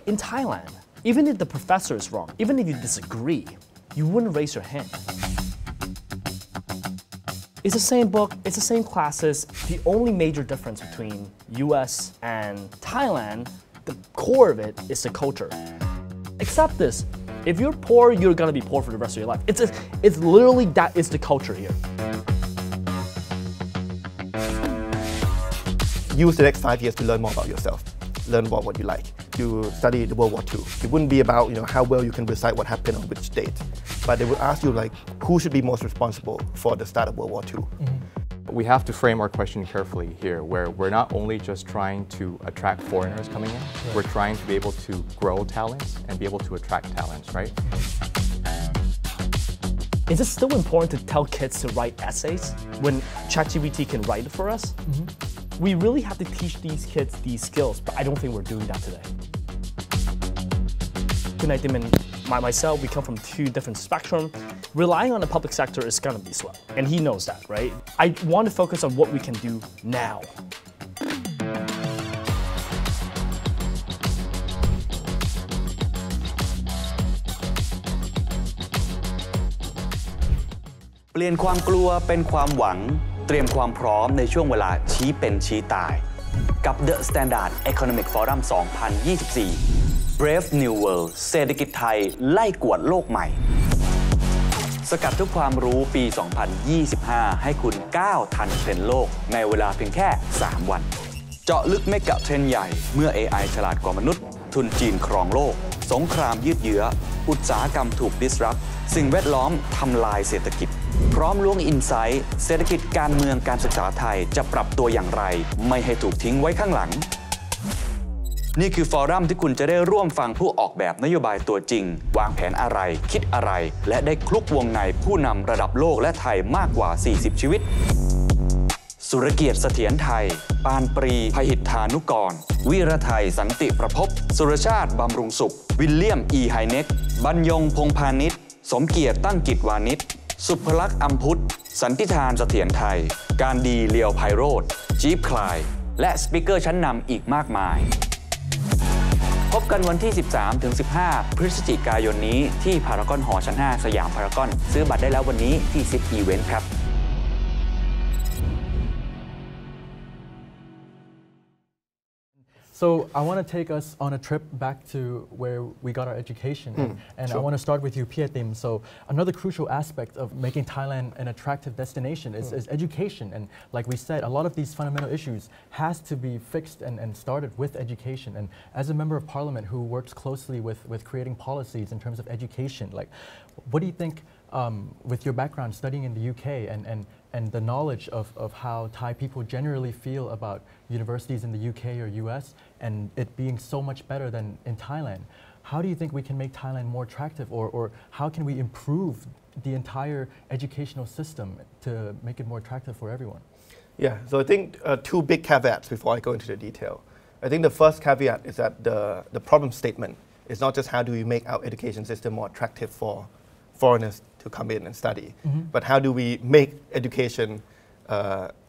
In Thailand, even if the professor is wrong, even if you disagree, you wouldn't raise your hand. It's the same book, it's the same classes. The only major difference between US and Thailand, the core of it is the culture. Accept this. If you're poor, you're gonna be poor for the rest of your life. It's literally that is the culture here. Use the next 5 years to learn more about yourself. Learn about what you like. You study the World War II. It wouldn't be about how well you can recite what happened on which date, but they would ask you who should be most responsible for the start of World War II. We have to frame our question carefully here, where we're not only just trying to attract foreigners coming in, we're trying to be able to grow talents and be able to attract talents, right? Is it still important to tell kids to write essays when ChatGPT can write it for us? We really have to teach these kids these skills, but I don't think we're doing that today. Kunaitim and myself, we come from two different spectrums. Relying on the public sector is gonna be slow, and he knows that, right? I want to focus on what we can do now. Plian ความกลัวเป็นความหวังเตรียมความพร้อมในช่วงเวลาชี้เป็นชี้ตายกับ The Standard Economic Forum 2024 Brave New World เศรษฐกิจไทยไล่กวดโลกใหม่สกัดทุกความรู้ปี 2025 ให้คุณก้าวทันเทรนด์โลกในเวลาเพียงแค่ 3 วันเจาะลึกเมกะเทรนด์ใหญ่เมื่อ AI ฉลาดกว่ามนุษย์ทุนจีนครองโลกสงครามยืดเยื้ออุตสาหกรรมถูก disrupt สิ่งแวดล้อมทำลายเศรษฐกิจพร้อมล้วงอินไซต์เศรษฐกิจการเมืองการศึกษาไทยจะปรับตัวอย่างไรไม่ให้ถูกทิ้งไว้ข้างหลังนี่คือฟอรัมที่คุณจะได้ร่วมฟังผู้ออกแบบนโยบายตัวจริงวางแผนอะไรคิดอะไรและได้คลุกวงในผู้นำระดับโลกและไทยมากกว่า 40 ชีวิตสุรเกียรติเสถียรไทยปานปรีพหิทธานุกรวีระไทยสันติประภพสุรชาติบำรุงสุขวิลเลียมอีไฮเน็กบรรยงพงพาณิชย์สมเกียรติตั้งกิจวานิชสุภลักษณ์อัมพุทธสันติธานเสถียรไทยการดีเลียวไพโรธจี๊บคลายและสปีกเกอร์ชั้นนำอีกมากมายพบกันวันที่ 13-15 พฤศจิกายนนี้ที่พารากอนหอชั้น 5 สยามพารากอนซื้อบัตรได้แล้ววันนี้ที่ซิปอีเวนต์ครับ So I want to take us on a trip back to where we got our education, and sure. I want to start with you, Piatim. So another crucial aspect of making Thailand an attractive destination is education, and like we said, a lot of these fundamental issues has to be fixed and started with education. And as a member of parliament who works closely with creating policies in terms of education, like, what do you think, with your background studying in the UK and the knowledge of how Thai people generally feel about universities in the UK or US and it being so much better than in Thailand, how do you think we can make Thailand more attractive, or how can we improve the entire educational system to make it more attractive for everyone? Yeah, so I think two big caveats before I go into the detail. I think the first caveat is that the problem statement is not just how do we make our education system more attractive for foreigners to come in and study, but how do we make education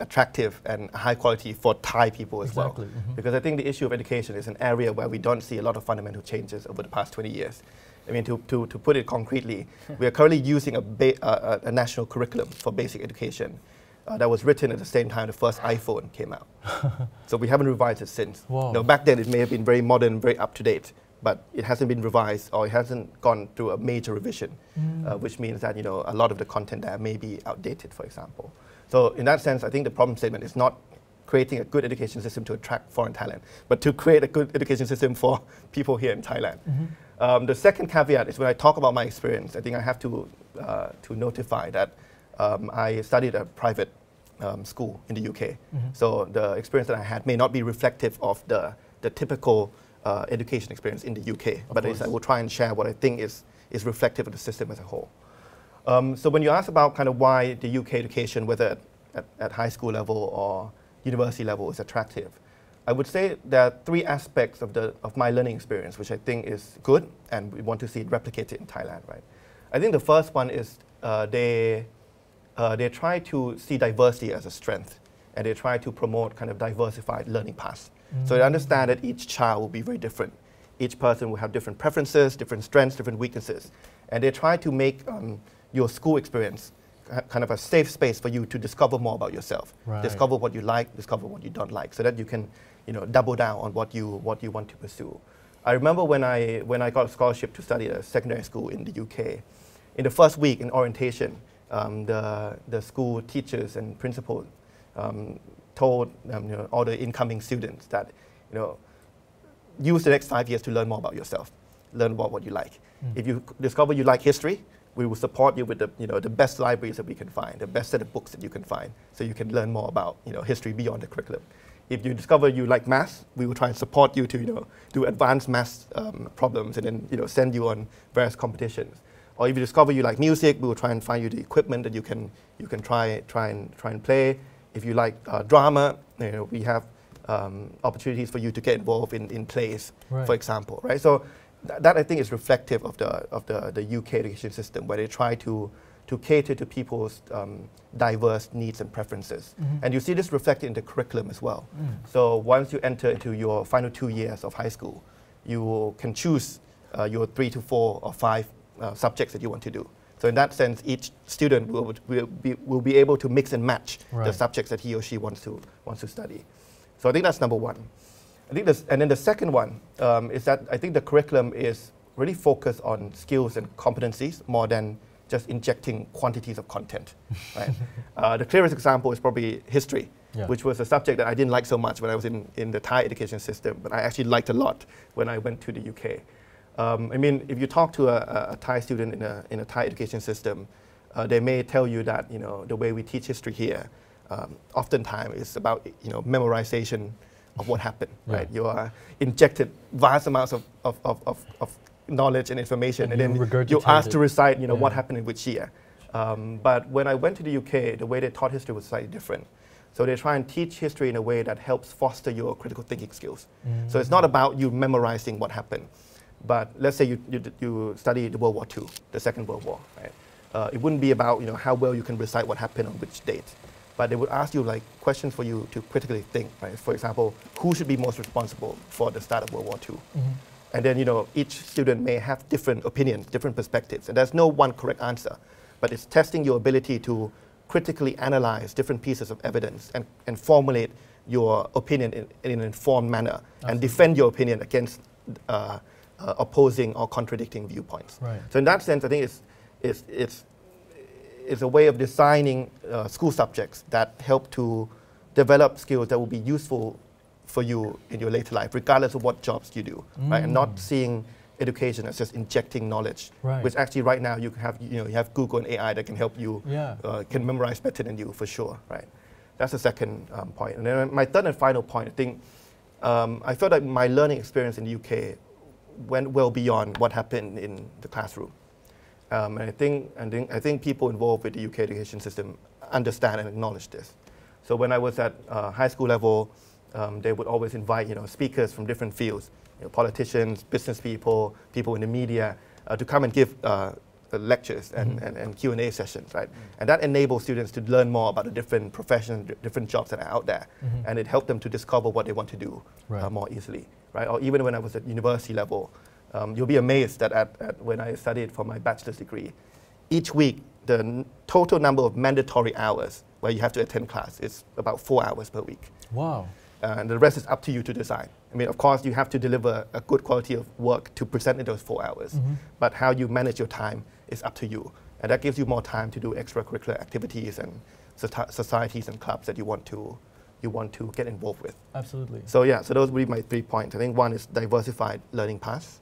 attractive and high quality for Thai people as well. Because I think the issue of education is an area where we don't see a lot of fundamental changes over the past 20 years. I mean, to put it concretely, we are currently using a national curriculum for basic education that was written at the same time the first iPhone came out. So we haven't revised it since. Back then it may have been very modern, very up-to-date, but it hasn't been revised or it hasn't gone through a major revision, which means that a lot of the content there may be outdated, for example. So in that sense, I think the problem statement is not creating a good education system to attract foreign talent, but to create a good education system for people here in Thailand. The second caveat is when I talk about my experience, I think I have to notify that I studied at a private school in the UK. So the experience that I had may not be reflective of the typical education experience in the UK, but I will try and share what I think is reflective of the system as a whole. So when you ask about kind of why the UK education, whether at high school level or university level, is attractive, I would say there are three aspects of my learning experience which I think is good and we want to see it replicated in Thailand, right? I think the first one is they try to see diversity as a strength, and they try to promote kind of diversified learning paths. So they understand that each child will be very different. Each person will have different preferences, different strengths, different weaknesses. And they try to make your school experience kind of a safe space for you to discover more about yourself, discover what you like, discover what you don't like, so that you can double down on what you want to pursue. I remember when I got a scholarship to study at a secondary school in the UK. In the first week in orientation, the school teachers and principals told all the incoming students that use the next 5 years to learn more about yourself, learn about what you like. If you discover you like history, we will support you with the best libraries that we can find, the best set of books that you can find, so you can learn more about history beyond the curriculum. If you discover you like math, we will try and support you to do advanced math problems and then send you on various competitions. Or if you discover you like music, we will try and find you the equipment that you can try and play. If you like drama, we have opportunities for you to get involved in plays, for example, right? So that I think is reflective of the UK education system, where they try to cater to people's diverse needs and preferences. And you see this reflected in the curriculum as well. So once you enter into your final 2 years of high school, you can choose your 3 to 4 or 5 subjects that you want to do. So in that sense, each student will be able to mix and match the subjects that he or she wants to study. So I think that's number one. And then the second one is that I think the curriculum is really focused on skills and competencies more than just injecting quantities of content. Right? The clearest example is probably history, which was a subject that I didn't like so much when I was in the Thai education system, but I actually liked a lot when I went to the UK. I mean, if you talk to a Thai student in a Thai education system, they may tell you that the way we teach history here, oftentimes is about memorization of what happened. Right? You are injected vast amounts of knowledge and information, and then you're asked to recite what happened in which year. But when I went to the UK, the way they taught history was slightly different. So they try and teach history in a way that helps foster your critical thinking skills. So it's not about you memorizing what happened. But let's say you study the World War II, the Second World War, right? It wouldn't be about how well you can recite what happened on which date. But they would ask you questions for you to critically think, right? For example, who should be most responsible for the start of World War II? And then each student may have different opinions, different perspectives, and there's no one correct answer. But it's testing your ability to critically analyze different pieces of evidence and formulate your opinion in an informed manner and defend your opinion against opposing or contradicting viewpoints. So in that sense, I think it's a way of designing school subjects that help to develop skills that will be useful for you in your later life, regardless of what jobs you do, right? And not seeing education as just injecting knowledge, which actually right now you have Google and AI that can help you, can memorize better than you for sure, right? That's the second point. And then my third and final point, I think, I felt like my learning experience in the UK went well beyond what happened in the classroom. And I think people involved with the UK education system understand and acknowledge this. So when I was at high school level, they would always invite speakers from different fields, politicians, business people, people in the media, to come and give lectures and Q&A sessions, right? And that enables students to learn more about the different professions, different jobs that are out there, and it helped them to discover what they want to do more easily, right? Or even when I was at university level, you'll be amazed that when I studied for my bachelor's degree, each week the total number of mandatory hours where you have to attend class is about 4 hours per week. Wow. And the rest is up to you to decide. I mean, of course, you have to deliver a good quality of work to present in those 4 hours. But how you manage your time is up to you. And that gives you more time to do extracurricular activities and societies and clubs that you want to get involved with. Absolutely. So yeah, so those would be my 3 points. I think one is diversified learning paths.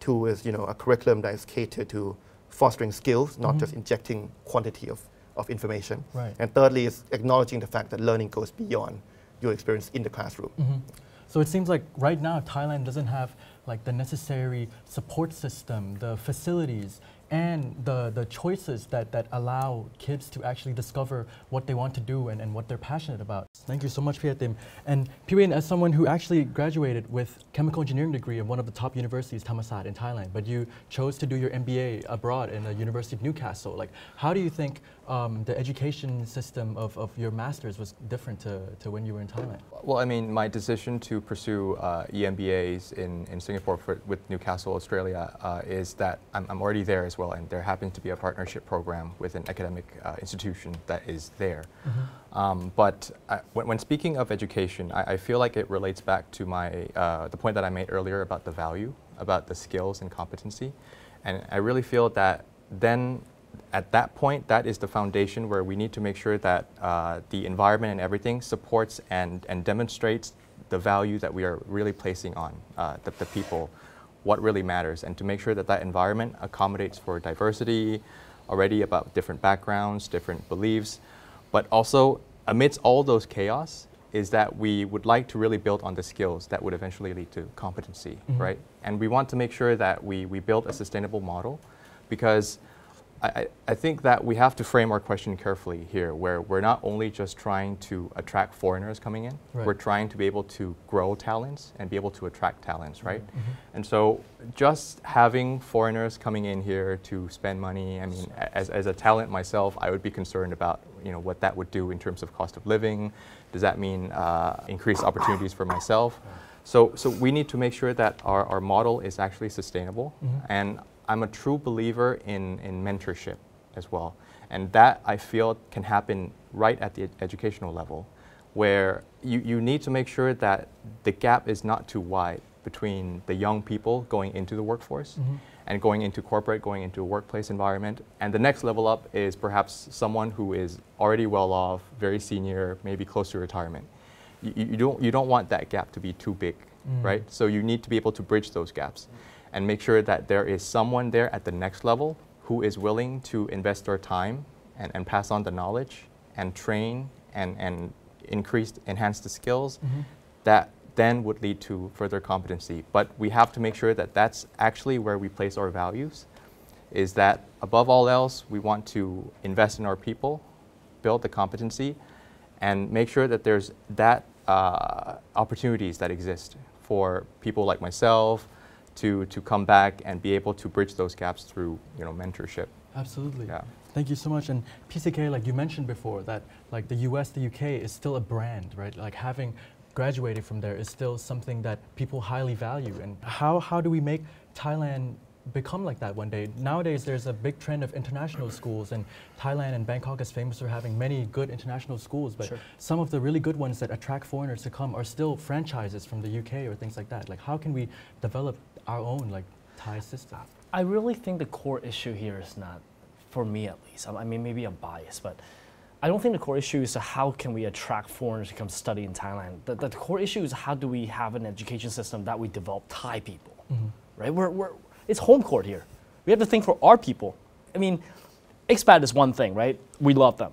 2 is a curriculum that is catered to fostering skills, not just injecting quantity of information. And thirdly is acknowledging the fact that learning goes beyond your experience in the classroom. So it seems like right now Thailand doesn't have the necessary support system, the facilities and the choices that allow kids to actually discover what they want to do and what they're passionate about. Thank you so much, Piatim. And Piwin, as someone who actually graduated with chemical engineering degree at one of the top universities, Thammasat in Thailand, but you chose to do your MBA abroad in the University of Newcastle. Like, how do you think the education system of your master's was different to when you were in Thailand? Well, I mean, my decision to pursue EMBAs in Singapore with Newcastle, Australia, is that I'm already there as well, and there happens to be a partnership program with an academic institution that is there. But when speaking of education, I feel like it relates back to the point that I made earlier about the value, about the skills and competency. And I really feel that then at that point, that is the foundation where we need to make sure that the environment and everything supports and demonstrates the value that we are really placing on the people, what really matters, and to make sure that that environment accommodates for diversity, already about different backgrounds, different beliefs, but also amidst all those chaos is that we would like to really build on the skills that would eventually lead to competency, right? And we want to make sure that we build a sustainable model, because I think that we have to frame our question carefully here, where we're not only just trying to attract foreigners coming in, we're trying to be able to grow talents and be able to attract talents, right? And so just having foreigners coming in here to spend money, I mean, as a talent myself, I would be concerned about, what that would do in terms of cost of living. Does that mean increased opportunities for myself? So we need to make sure that our model is actually sustainable. And I'm a true believer in mentorship as well. And that, I feel, can happen right at the educational level, where you need to make sure that the gap is not too wide between the young people going into the workforce and going into corporate, going into a workplace environment. And the next level up is perhaps someone who is already well off, very senior, maybe close to retirement. You don't want that gap to be too big, right? So you need to be able to bridge those gaps and make sure that there is someone there at the next level who is willing to invest their time and pass on the knowledge and train and enhance the skills that then would lead to further competency. But we have to make sure that that's actually where we place our values, is that above all else, we want to invest in our people, build the competency, and make sure that there's that opportunities that exist for people like myself, to come back and be able to bridge those gaps through mentorship. Absolutely. Yeah. Thank you so much. And PCK, like you mentioned before, that like the US, the UK is still a brand, right? Like having graduated from there is still something that people highly value. And how do we make Thailand become like that one day? Nowadays, there's a big trend of international schools, and Thailand and Bangkok is famous for having many good international schools, but some of the really good ones that attract foreigners to come are still franchises from the UK or things like that. Like, how can we develop our own Thai system? I really think the core issue here is not, for me at least, I mean, maybe I'm biased, but I don't think the core issue is how can we attract foreigners to come study in Thailand. The core issue is how do we have an education system that we develop Thai people, right? It's home court here. We have to think for our people. I mean, expat is one thing, right? We love them.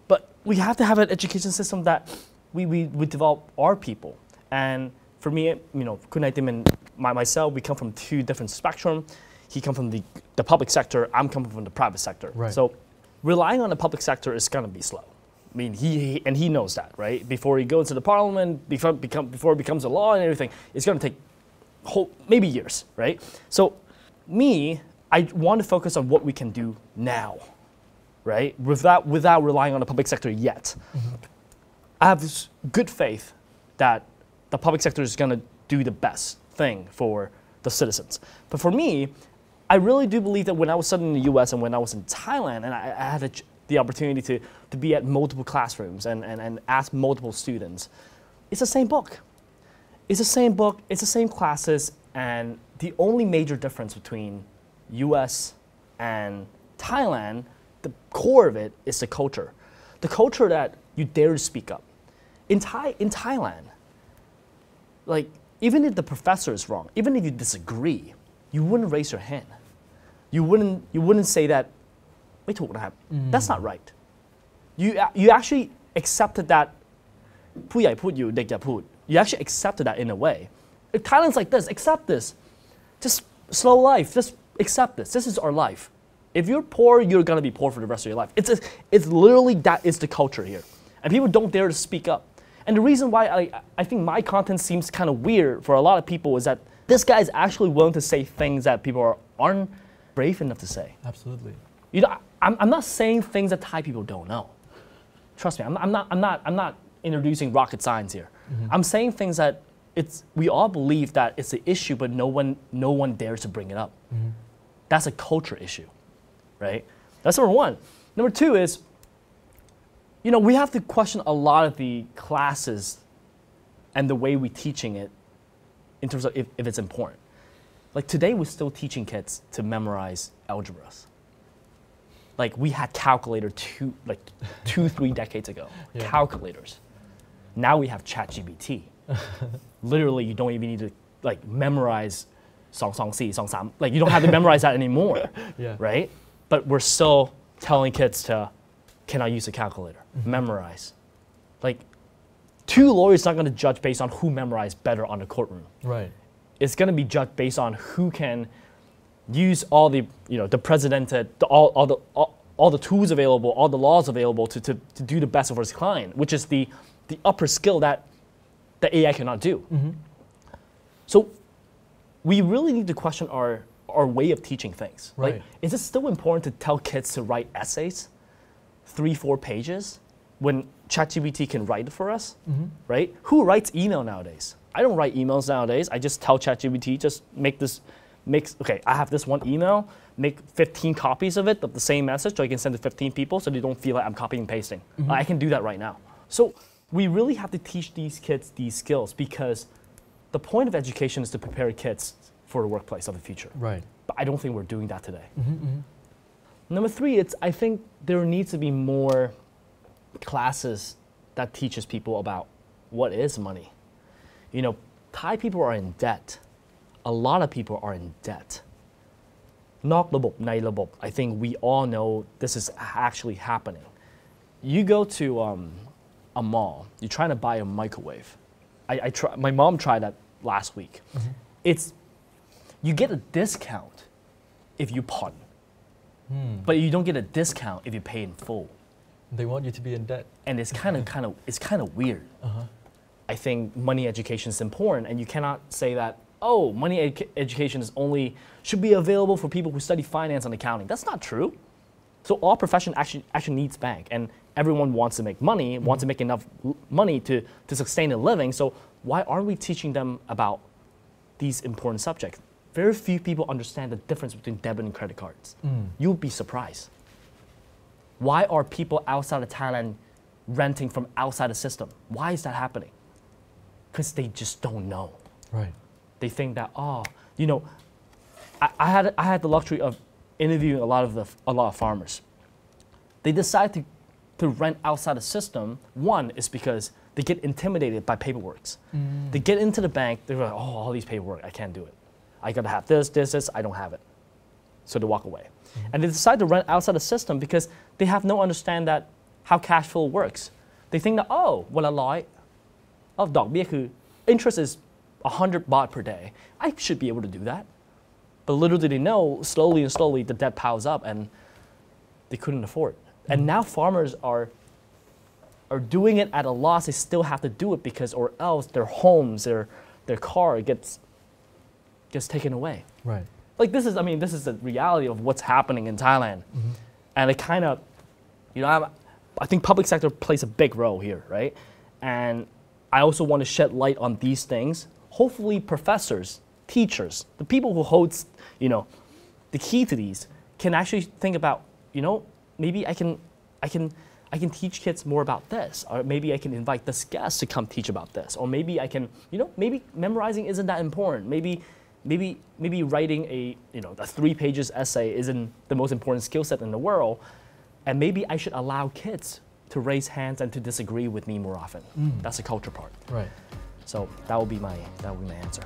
But we have to have an education system that we develop our people. And for me, Kunaitim and myself, we come from two different spectrum. He comes from the public sector, I'm coming from the private sector. Right. So relying on the public sector is gonna be slow. I mean, he knows that, right? Before he goes to the parliament, before it becomes a law and everything, it's gonna take maybe years, right? So I want to focus on what we can do now, right? Without relying on the public sector yet. I have this good faith that the public sector is going to do the best thing for the citizens. But for me, I really do believe that when I was studying in the US and when I was in Thailand, and I had the opportunity to be at multiple classrooms and ask multiple students, it's the same book. It's the same book, it's the same classes, and the only major difference between US and Thailand, the core of it is the culture. The culture that you dare to speak up. In Thailand, like, even if the professor is wrong, even if you disagree, you wouldn't raise your hand. You wouldn't say that, that's not right. You actually accepted that, ผู้ใหญ่พูดอยู่เด็กอย่าพูด. You actually accepted that in a way. If Thailand's like this, accept this. Just slow life, just accept this. This is our life. If you're poor, you're gonna be poor for the rest of your life. It's literally that is the culture here, and people don't dare to speak up. And the reason why I think my content seems kind of weird for a lot of people is that this guy is actually willing to say things that people aren't brave enough to say. Absolutely. You know, I'm not saying things that Thai people don't know. Trust me, I'm not introducing rocket science here. I'm saying things that we all believe that it's an issue, but no one dares to bring it up. That's a culture issue, right? That's number one. Number two is, you know, we have to question a lot of the classes and the way we're teaching it in terms of if it's important. Like today, we're still teaching kids to memorize algebras. Like we had calculator 3 decades ago, calculators. Now we have ChatGPT. Literally, you don't even need to like memorize 2 2 4 2 3. Like you don't have to memorize that anymore, right? But we're still telling kids to, can I use a calculator? Memorize. Like 2 lawyers not going to judge based on who memorized better on the courtroom. Right. It's going to be judged based on who can use all the, you know, the precedented, all the tools available, all the laws available to do the best for his client, which is the upper skill that the AI cannot do. So we really need to question our way of teaching things. Right. Like, is it still important to tell kids to write essays, 3-4 pages, when ChatGPT can write it for us, right? Who writes email nowadays? I don't write emails nowadays. I just tell ChatGPT, just okay, I have this one email, make 15 copies of it, of the same message, so I can send to 15 people so they don't feel like I'm copying and pasting. I can do that right now. So we really have to teach these kids these skills because the point of education is to prepare kids for the workplace of the future. Right. But I don't think we're doing that today. Number 3, I think there needs to be more classes that teaches people about what is money. You know, Thai people are in debt. A lot of people are in debt. นอกระบบในระบบ I think we all know this is actually happening. You go to a mall, you're trying to buy a microwave. My mom tried that last week. You get a discount if you pawn, but you don't get a discount if you pay in full. They want you to be in debt. And it's kind of weird. I think money education is important, and you cannot say that, oh, money education should be available for people who study finance and accounting. That's not true. So all profession actually needs bank, and everyone wants to make money, wants to make enough money to sustain a living. So why aren't we teaching them about these important subjects? Very few people understand the difference between debit and credit cards. You'll be surprised. Why are people outside of Thailand renting from outside the system? Why is that happening? Because they just don't know. Right. They think that, oh, you know, I had the luxury of interviewing a lot of farmers. They decide to rent outside the system. One is because they get intimidated by paperwork. They get into the bank, they're like, oh, all these paperwork, I can't do it. I gotta have this, I don't have it. So they walk away. And they decide to rent outside the system because they have no understand that how cash flow works. They think that, oh, วันละ 100 ดอกเบี้ยคือ interest is 100 baht per day. I should be able to do that. But little did they know, slowly the debt piles up and they couldn't afford. And now farmers are doing it at a loss. They still have to do it because or else their homes, their car gets taken away. Right. Like this is the reality of what's happening in Thailand. And it kind of, you know, I think public sector plays a big role here, right? And I also want to shed light on these things. Hopefully professors, teachers, the people who hold, you know, the key to these can actually think about, you know, maybe I can teach kids more about this, or maybe I can invite this guest to come teach about this, or maybe I can, you know, maybe memorizing isn't that important. Maybe writing a 3 pages essay isn't the most important skill set in the world, and maybe I should allow kids to raise hands and to disagree with me more often. That's the culture part. Right. So that would be my answer.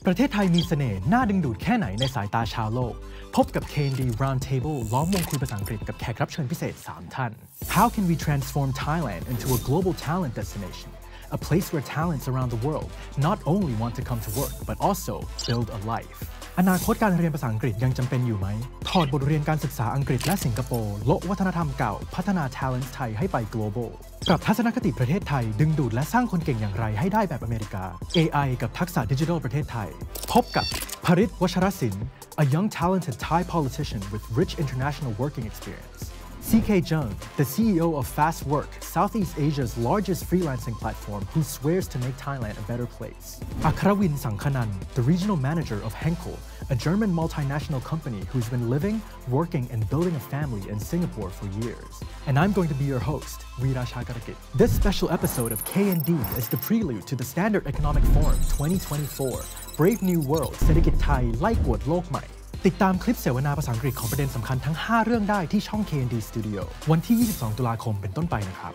ประเทศไทยมีเสน่ห์น่าดึงดูดแค่ไหนในสายตาชาวโลกพบกับ KND Roundtable ล้อมวงคุยภาษาอังกฤษกับแขกรับเชิญพิเศษ 3 ท่าน How can we transform Thailand into a global talent destination? A place where talents around the world not only want to come to work but also build a life. อนาคตการเรียนภาษาอังกฤษยังจำเป็นอยู่ไหมถอดบทเรียนการศึกษาอังกฤษและสิงคโปร์โละวัฒนธรรมเก่าพัฒนา talent ไทยให้ไป global ปรับทัศนคติประเทศไทยดึงดูดและสร้างคนเก่งอย่างไรให้ได้แบบอเมริกา AI กับทักษะดิจิทัลประเทศไทยพบกับภริษ วชรศิลป์ a young talented Thai politician with rich international working experience CK Cheong, the CEO of Fast Work, Southeast Asia's largest freelancing platform, who swears to make Thailand a better place. Akrawin Sangkhanan, the regional manager of Henkel, a German multinational company who's been living, working, and building a family in Singapore for years. And I'm going to be your host, Veera Shakarakit. This special episode of KND is the prelude to the Standard Economic Forum 2024, Brave New World เศรษฐกิจไทยไล่กวดโลกใหม่ติดตามคลิปเสวนาภาษาอังกฤษของประเด็นสำคัญทั้ง 5 เรื่องได้ที่ช่อง KND Studio วันที่ 22 ตุลาคมเป็นต้นไปนะครับ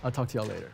I'll talk to y'all later